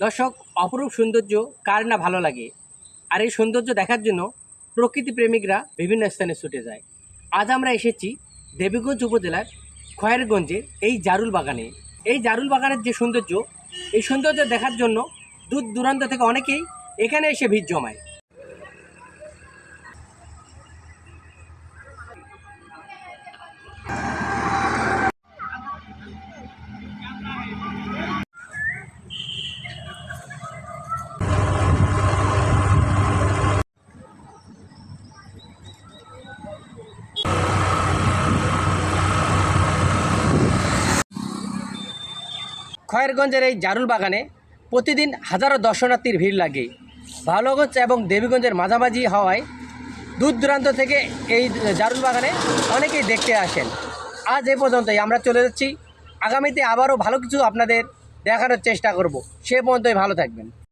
দর্শক, অপরূপ সৌন্দর্য কার না ভালো লাগে। আর এই সৌন্দর্য দেখার জন্য প্রকৃতি প্রেমিকরা বিভিন্ন স্থানে ছুটে যায়। আজ আমরা এসেছি দেবীগঞ্জ উপজেলার খয়েরগঞ্জের এই জারুল বাগানে। এই জারুল বাগানের যে সৌন্দর্য, এই সৌন্দর্য দেখার জন্য দূর দূরান্ত থেকে অনেকেই এখানে এসে ভিড় জমায়। খয়েরগঞ্জের এই জারুল বাগানে প্রতিদিন হাজারো দর্শনার্থীর ভিড় লাগে। ভাওয়ালগঞ্জ এবং দেবীগঞ্জের মাঝামাঝি হওয়ায় দূর দূরান্ত থেকে এই জারুল বাগানে অনেকেই দেখতে আসেন। আজ এ পর্যন্তই, আমরা চলে যাচ্ছি। আগামীতে আবারও ভালো কিছু আপনাদের দেখানোর চেষ্টা করব। সে পর্যন্তই ভালো থাকবেন।